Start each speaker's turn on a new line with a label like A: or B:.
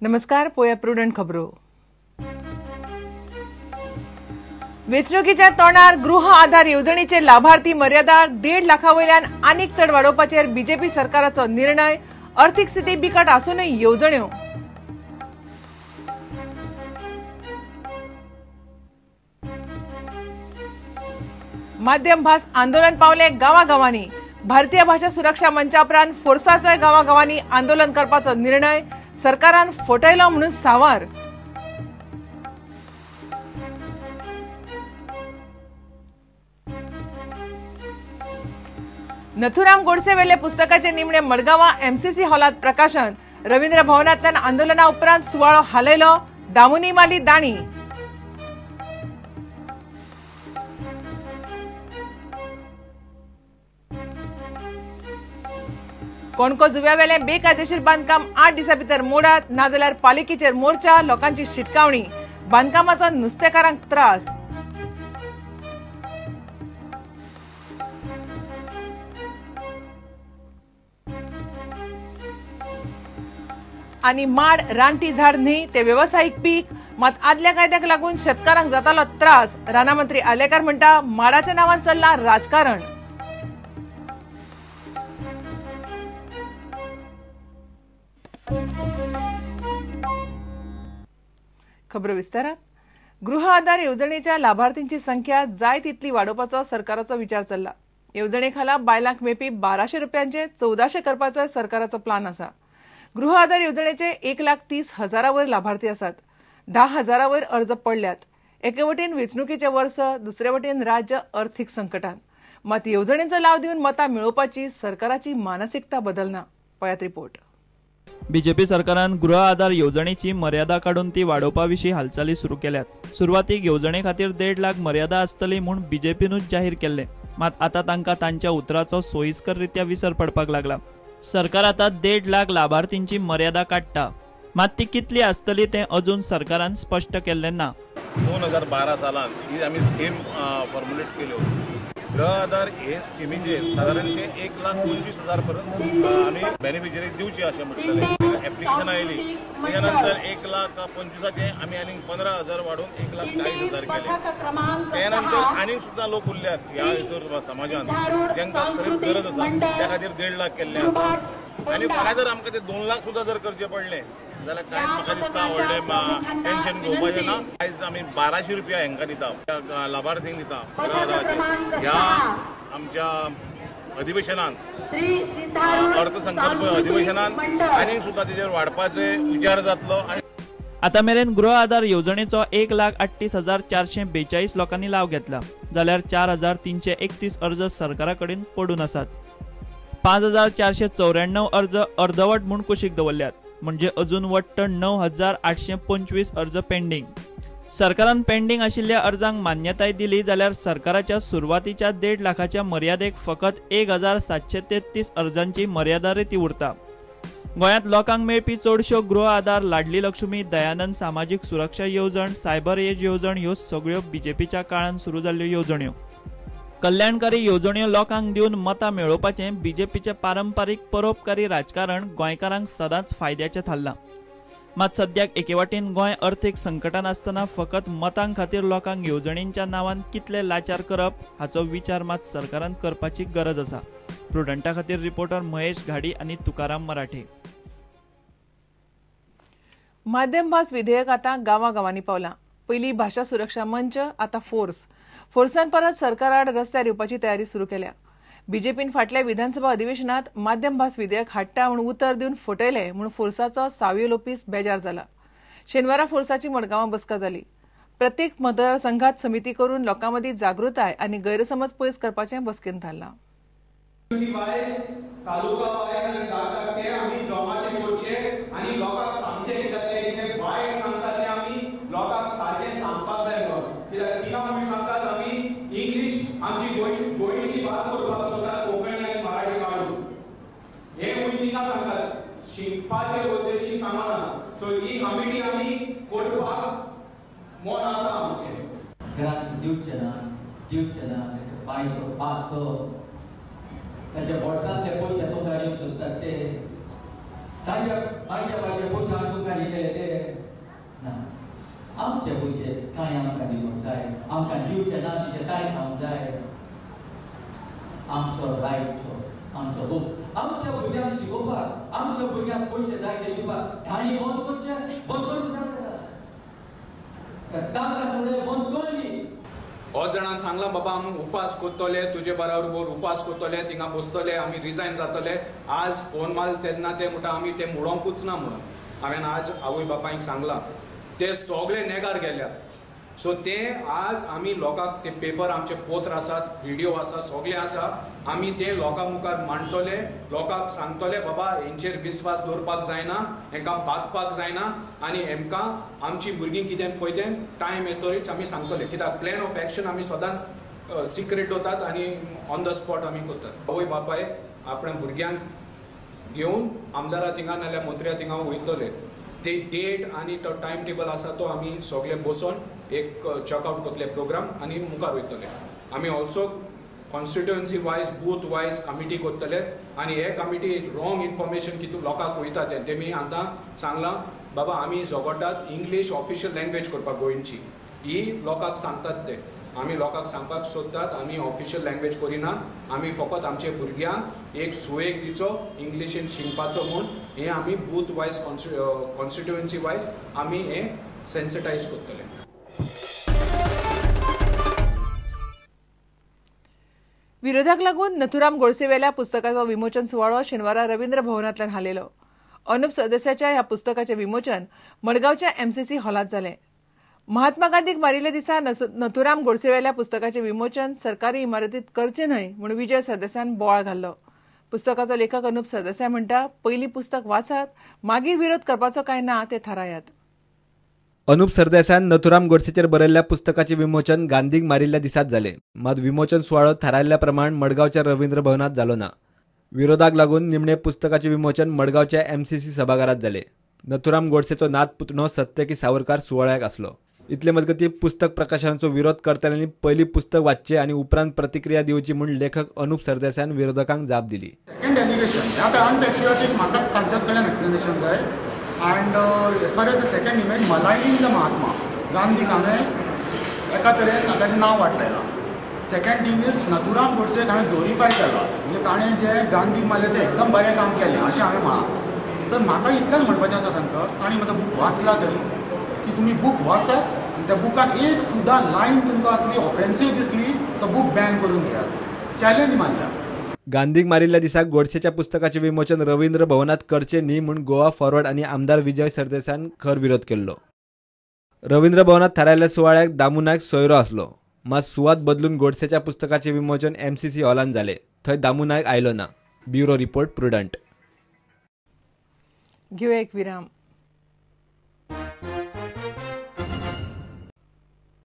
A: नमस्कार. पोया प्रुडंट खबरो. वेंचणुकीच्या तोंडार गृह आधार येवजणेचे लाभार्थी मर्यादा 1.5 लाखावयल्यान आनीक चड वाडोवपाचेर बीजेपी सरकाराचो निर्णय. अर्थीक स्थिती बिकट आसूनय येवजण्यो. माध्यम भास आंदोलन पावले गांवागांवांनी. भारतीय भाषा सुरक्षा मंचा उपरांत फोर्साचोय गांवागांवांनी आंदोलन करपाचो निर्णय. सरकारान फटयलो म्हणून सावार. नथुराम गोडसे वेले पुस्तकाचे निमणे मडगांवां एमसीसी हॉलात प्रकाशन. रवींद्र भवनांतल्यान आंदोलना उपरांत सुवाळो हालयलो. दामुनी माली दाणी. कोणको जुव्यावेले बेकायदेशीर बांदकाम 8 दिसां भितर मोडात, नाजाल्यार पालिकेचेर मोर्चा. लोकांची शिटकावणी. बांदकामाचो नुस्तेकारांक त्रास. आनी माड रानटी झाड न्ही ते व्यवसायिक पीक. मात आदल्या कायद्याक लागून शेतकारांक जातालो त्रास. रानामंत्री आलेकर म्हणटा माडाच्या नांवान चल्ला राजकारण. खबर विस्तारात. गृह आधार येवजणेच्या लाभार्थींची संख्या जाय तितली वाडोवपाचो सरकाराचो विचार चल्ला. येवजणे खाला बायलांक मेळपी 1200 रुपयांचे 1400 करपाचो सरकाराचो प्लान आसा. गृह आधार येवजणेचे 1,30,000 वयर लाभार्थी आसात. 10,000 वयर अर्ज पडल्यात. एके वटेन वेंचणुकीचे वर्स, दुसरे वटेन राज्य अर्थीक संकटान. मात येवजणेचो लाव दिवन मतां मेळोवपाची सरकाराची मानसिकता बदलना. पळयात रिपोर्ट.
B: बीजेपी सरकारान गृह आधार येवजणेची मर्यादा काडून ती वाडोवपा विशीं हालचाली सुरू केल्यात. सुरवातीक येवजणे खातीर 1.5 लाख मर्यादा आसतली म्हूण बीजेपीनूच जाहीर केल्ले. मात आतां तांकां तांच्या उतराचो सोयीस्कररित्या विसर पडपाक लागला. सरकार आतां 1.5 लाख लाभार्थींची मर्यादा काडटा. मात ती कितली आसतली तें अजून सरकारान स्पश्ट केल्लें ना.
C: 2012 सालान ही आमी स्कीम फॉर्म्युलेट केल्यो. गृह आधार हे स्किमीचे सादारणशे 1,25,000 पर्यंत आम्ही बेनिफिशरीक दिवची अशें म्हटलेलें. एप्लिकेशन आयली त्या नंतर 1,25,000चे आमी आनीक 15,000 वाडून 1,40,000 केले. त्यानंतर आनीक सुद्दां लोक उरल्यात ह्या हितूर समाजान जेंकां खरेंच गरज आसा त्या खातीर 1.5 लाख केल्ले आसा. आनी फाल्यां जर आमकां ते 2 लाख सुद्दां जर करचे पडले जाल्यार कांय म्हाका दिसता व्हडलें टेन्शन घेवपाचें ना. आयज आमी 1200 रुपया हेंकां दिता, लाभार्थींक दिता. ह्या आमच्या अधिवेशनान अर्थसंकल्प अधिवेशनान आनीक सुद्दां तेजेर वाडपाचे विचार जातलो.
B: आता मेरेन गृह आधार येवजणेचो 1,38,442 लोकांनी लाव घेतला. जाल्यार 4,331 अर्ज सरकारा कडेन पडून आसात. 5,494 अर्ज अर्धवट म्हूण कुशीक दवरल्यात. म्हणजे अजून वट्ट 9,825 अर्ज पेंडींग. सरकारान पेंडींग आशिल्ल्या अर्जांक मान्यताय दिली जाल्यार सरकाराच्या सुरवातीच्या 1.5 लाखाच्या मर्यादेक फकत 1,733 अर्जांची मर्यादा ती उरता. गोंयांत लोकांक मेळपी चडश्यो गृह आधार, लाडली लक्ष्मी, दयानंद सामाजीक सुरक्षा येवजण, सायबर एज येवजण ह्यो सगळ्यो बीजेपीच्या काळान सुरू जाल्ल्यो येवजण्यो. कल्याणकारी येवजण्यो लोकांक दिवन मतां मेळोवपाचें बीजेपीचें पारंपारीक परोपकारी राजकारण गोंयकारांक सदांच फायद्याचें थारलां. मात सद्याक एके वटेन गोंय अर्थीक संकटान आसतना फकत मतां खातीर लोकांक येवजणींच्या नांवान कितले लाचार करप हाचो विचार मात सरकारान करपाची गरज आसा. प्रुडंटा खातीर रिपोर्टर महेश घाडी आनी तुकाराम मराठे.
A: माध्यम भास विधेयक आतां गांवागांवांनी पावलां. पयलीं भाषा सुरक्षा मंच, आतां फोर्सान परत सरकार आड रस्त्यार येवपाची तयारी सुरू केल्या. बीजेपीन फाटल्या विधानसभा अधिवेशनात माध्यम भास विधेयक हाडटा म्हूण उतर दिवन फटयले म्हूण फोर्साचो सावयो लोपीस बेजार जाला. शेनवारा फोर्साची मडगांवां बसका जाली. प्रत्येक मतदारसंघात समिती करून लोकां मदीं जागृताय आनी गैरसमज पयस करपाचें बसकेन थारलां.
D: शिकपाचे उद्देशी समाधान सो ही कमिटी आम्ही कोर्टपाक मोन आसा आमचे ग्रांट दिवचे ना त्याचे पायचो पाचो त्याच्या बोर्सातले पयशे तो गाडयो सुद्दां ते तांच्या भाशे पोशाख तुमकां दिले ते ना आमचे पयशे ताणें आमकां दिवंक जाय आमकां दिवचे ना तिचे ताणें सांगूंक जाय आमचो रायट तो आमचो लोक आमच्या भुरग्यांक शिकोवपाक आमच्या भुरग्यांक पयशे जाय ते दिवपाक ताणीं बंद करून जाता तांकां सगळें बंद करनी
E: हो जाणांक सांगलां बाबा आमी उपास करतले तुजे बरोबर उपास करतले थिंगा बसतले आमी रिजायन जातले आज फोन माल तेन्ना ते म्हणटा आमी ते मोडोंकूच ना म्हणून हांवें आज आवय बापायक सांगलां ते सगळे नेगार गेल्यात सो ते आज आमी लोकांक ते पेपर आमचे पोत्र आसात व्हिडिओ आसा सगळे आसा आमी ते लोकां मुखार मांडटले लोकांक सांगतले बाबा हेंचेर विस्वास दवरपाक जायना हेंकां बातपाक जायना आनी हेंकां आमची भुरगीं कितें पळय तें टायम येतरीच आमी सांगतले कित्याक प्लॅन ऑफ एक्शन आमी सदांच सिक्रेट दवरतात आनी ऑन द स्पॉट आमी करतात आवय बापाय आपल्या भुरग्यांक घेवन आमदारा थिंगा नाल्यार मंत्र्या थिंगा वयतले ते डेट आनी तो टायम टेबल आसा तो आमी सगळे बसोन एक चेकआउट करतले प्रोग्राम आनी मुखार वयतले आमी also constituency wise booth wise committee करतले आनी हे कमिटी रॉंग इन्फॉर्मेशन कितू लोकांक वयता तेमी आतां सांगलां बाबा आमी झगडटात इंग्लीश ऑफिशियल लँग्वेज करपाक गोंयची ही लोकांक सांगतात ते आमी लोकांक सांगपाक सोदतात आमी ऑफिशियल लँग्वेज करिना आमी फकत आमचे भुरग्यांक एक सुयेक दिवचो इंग्लिशीन शिकपाचो म्हूण हें आमी बूथ वायज कॉन्स्टिट्युएन्सी वायज आमी हें सेन्सिटायज करतले
A: विरोधाक लागून नथुराम गोडसे वेल्या पुस्तकाचो विमोचन सुवाळो शेनवारा रवींद्र भवनांतल्यान हालेलो अनुप सरदेसाच्या ह्या पुस्तकाचे विमोचन मडगांवच्या MCC हॉलांत जालें महात्मा गांधीक मारिल्ल्या दिसा नथुराम गोडसे वेल्या पुस्तकाचे विमोचन सरकारी इमारतीत करचे न्हय म्हूण विजय सरदेसायान बोवाळ घाल्लो पुस्तकाचो लेखक अनुप सरदेसाय म्हणटा पयलीं पुस्तक वाचात मागीर विरोध करपाचो काय ना ते थारायात
F: अनुप सरदेसायान नथुराम गोडसेचेर बरयल्ल्या पुस्तकाचे विमोचन गांधीक मारिल्ल्या दिसात जाले मात विमोचन सुवाळो थारायल्ल्या प्रमाण मडगांवच्या रवींद्र भवनात जालो ना विरोधाक लागून निमणे पुस्तकाचे विमोचन मडगांवच्या MCC सभाघरात जाले नथुराम गोडसेचो नात पुतणो सत्यकी सावरकार सुवाळ्याक आसलो इतले मजगती पुस्तक प्रकाशनाचो विरोध करतल्यांनी पयली पुस्तक वाचचे आनी उपरांत प्रतिक्रिया दिवची म्हूण लेखक अनुप सरदेसायान विरोधकांक जाप दिली
G: सेकंड एलिगेशन आता अनपेट्रियोटीक म्हाका तांच्याच कडल्यान एक्सप्लेनेशन जाय and as far as the second image मलायनींग द महात्मा गांधीक हांवें एका तरेन ताचें नांव वाडयलां सेकंड थींग इज नथुराम गोडसेक हांवें ग्लोरिफाय केला म्हणजे ताणें जें गांधीक मारलें तें एकदम बरें काम केलें अशें हांवें म्हणा तर म्हाका इतलेंच म्हणपाचें आसा तांकां तांणी म्हजो बूक वाचला तरी की तुमी बूक वाचात आनी त्या बुकान एक सुद्दां लायन तुमकां असली ऑफेन्सीव दिसली तो बूक बॅन करून घेयात चॅलेंज मारल्या
F: गांधीक मारिल्ल्या दिसा गोडसेच्या पुस्तकाचे विमोचन रवींद्र भवनात करचे न्ही म्हूण गोवा फॉरवर्ड आनी आमदार विजय सरदेसायान खर विरोध केल्लो रवींद्र भवनात थारायल्ल्या सुवाळ्याक दामू नायक सोयरो आसलो मात सुवात बदलून गोडसेच्या पुस्तकाचे विमोचन MCC हॉलांत जाले थंय दामू नायक आयलो ना ब्युरो रिपोर्ट प्रुडंट
A: घेऊया एक विराम